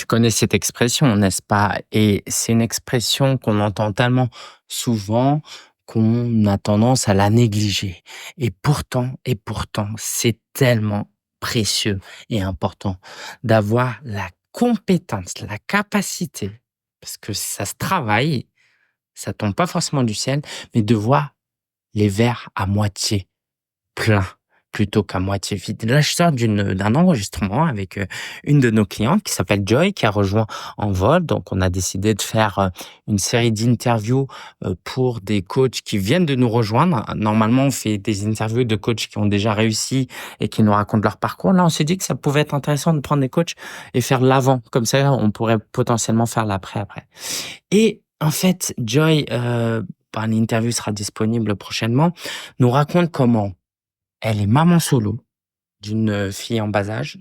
Tu connais cette expression, n'est-ce pas? Et c'est une expression qu'on entend tellement souvent qu'on a tendance à la négliger. Et pourtant, c'est tellement précieux et important d'avoir la compétence, la capacité, parce que ça se travaille, ça tombe pas forcément du ciel, mais de voir les verres à moitié plein plutôt qu'à moitié vide. Là, je sors d'un enregistrement avec, une de nos clientes qui s'appelle Joy, qui a rejoint Envol. Donc on a décidé de faire, une série d'interviews, pour des coachs qui viennent de nous rejoindre. Normalement, on fait des interviews de coachs qui ont déjà réussi et qui nous racontent leur parcours. Là, on s'est dit que ça pouvait être intéressant de prendre des coachs et faire l'avant. Comme ça, on pourrait potentiellement faire l'après après. Et en fait, Joy, l'interview sera disponible prochainement, nous raconte comment elle est maman solo d'une, fille en bas âge,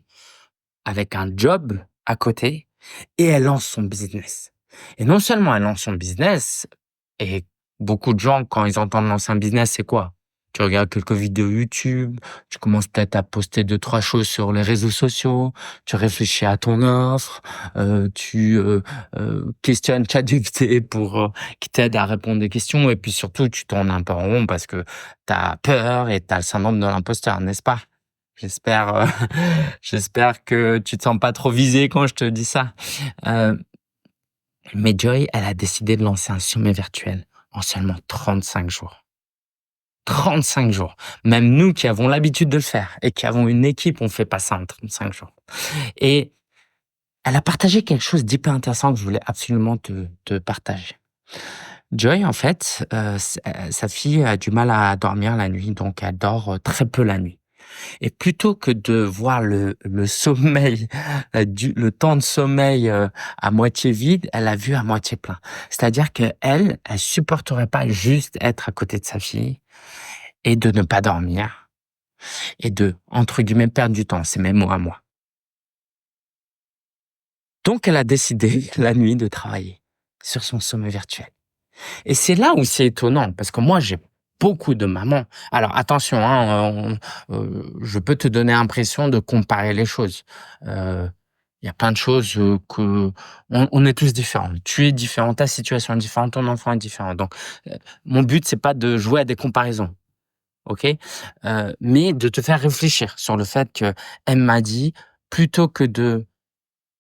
avec un job à côté et elle lance son business. Et non seulement elle lance son business et beaucoup de gens quand ils entendent lancer un business, c'est quoi? Tu regardes quelques vidéos YouTube, tu commences peut-être à poster 2-3 choses sur les réseaux sociaux, tu réfléchis à ton offre, tu questionnes ChatGPT pour, qu'il t'aide à répondre des questions et puis surtout tu tournes un peu en rond parce que tu as peur et tu as le syndrome de l'imposteur, n'est-ce pas? J'espère, j'espère que tu te sens pas trop visé quand je te dis ça. Heu, mais Joy, elle a décidé de lancer un sommet virtuel en seulement 35 jours. 35 jours. Même nous qui avons l'habitude de le faire et qui avons une équipe, on fait pas ça en 35 jours. Et elle a partagé quelque chose d'hyper intéressant que je voulais absolument te partager. Joy, en fait, sa fille a du mal à dormir la nuit, donc elle dort, très peu la nuit. Et plutôt que de voir le sommeil, le temps de sommeil, à moitié vide, elle l'a vu à moitié plein. C'est-à-dire qu'elle supporterait pas juste être à côté de sa fille et de ne pas dormir et de, entre guillemets, «perdre du temps», c'est mes mots à moi. Donc elle a décidé la nuit de travailler sur son sommeil virtuel. Et c'est là où c'est étonnant, parce que moi, j'ai beaucoup de mamans. Alors attention, hein, je peux te donner l'impression de comparer les choses. Il y a plein de choses, que on est tous différents. Tu es différent, ta situation est différente, ton enfant est différent. Donc, mon but, c'est pas de jouer à des comparaisons, OK? Mais de te faire réfléchir sur le fait qu'elle m'a dit: «Plutôt que de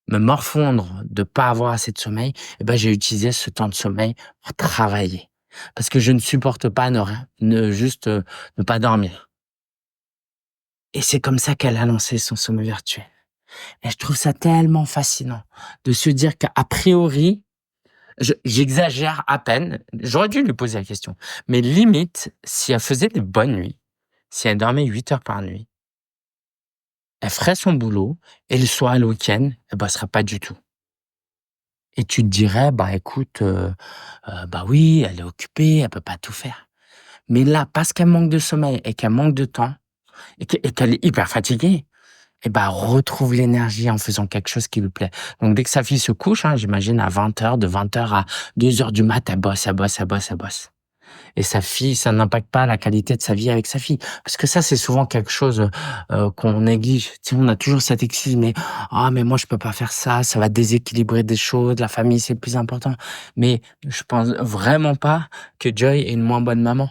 me morfondre de pas avoir assez de sommeil, et ben, j'ai utilisé ce temps de sommeil pour travailler. Parce que je ne supporte pas ne juste, ne pas dormir. Et c'est comme ça qu'elle a lancé son sommeil virtuel. Et je trouve ça tellement fascinant de se dire qu'à priori, j'exagère à peine, j'aurais dû lui poser la question, mais limite, si elle faisait des bonnes nuits, si elle dormait 8 heures par nuit, elle ferait son boulot et le soir et le week-end, elle bosserait pas du tout. Et tu te dirais: «Bah, écoute, bah, oui, elle est occupée, elle peut pas tout faire». Mais là, parce qu'elle manque de sommeil et qu'elle manque de temps et qu'elle est hyper fatiguée, et bah, elle retrouve l'énergie en faisant quelque chose qui lui plaît. Donc dès que sa fille se couche, hein, j'imagine à 20 heures, de 20 heures à 2 heures du mat, elle bosse, elle bosse, elle bosse, elle bosse. Et sa fille, ça n'impacte pas la qualité de sa vie avec sa fille. Parce que ça, c'est souvent quelque chose, qu'on néglige. Tu sais, on a toujours cette excuse, mais: «Ah mais moi je peux pas faire ça, ça va déséquilibrer des choses, la famille c'est le plus important». Mais je pense vraiment pas que Joy est une moins bonne maman.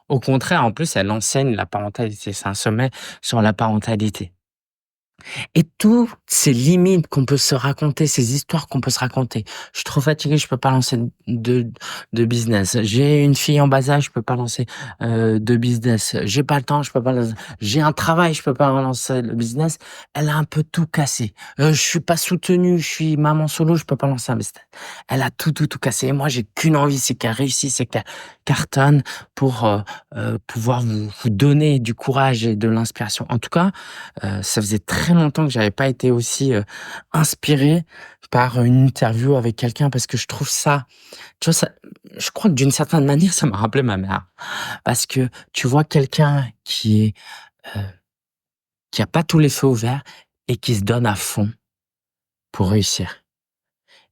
Au contraire, en plus, elle enseigne la parentalité. C'est un sommet sur la parentalité. Et toutes ces limites qu'on peut se raconter, ces histoires qu'on peut se raconter. Je suis trop fatigué, je peux pas lancer de business. J'ai une fille en bas âge, je peux pas lancer, de business. J'ai pas le temps, je peux pas lancer. J'ai un travail, je peux pas lancer le business. Elle a un peu tout cassé. Je suis pas soutenue, je suis maman solo, je peux pas lancer un business. Elle a tout cassé. Et moi, j'ai qu'une envie, c'est qu'elle réussisse, c'est qu'elle cartonne pour, pouvoir vous donner du courage et de l'inspiration. En tout cas, ça faisait très longtemps que j'avais pas été aussi, inspiré par une interview avec quelqu'un parce que je trouve ça, tu vois, ça, je crois que d'une certaine manière, ça m'a rappelé ma mère. Parce que tu vois quelqu'un heu, qui a pas tous les feux ouverts et qui se donne à fond pour réussir.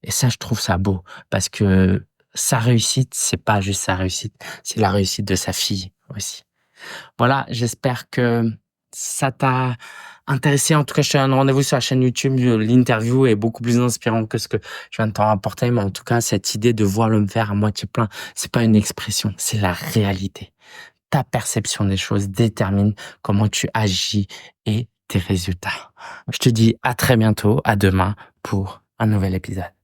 Et ça, je trouve ça beau parce que sa réussite, c'est pas juste sa réussite, c'est la réussite de sa fille aussi. Voilà, j'espère que ça t'a intéressé, en tout cas, je te donne rendez-vous sur la chaîne YouTube. L'interview est beaucoup plus inspirante que ce que je viens de t'en rapporter. Mais en tout cas, cette idée de voir le verre à moitié plein, c'est pas une expression, c'est la réalité. Ta perception des choses détermine comment tu agis et tes résultats. Je te dis à très bientôt, à demain pour un nouvel épisode.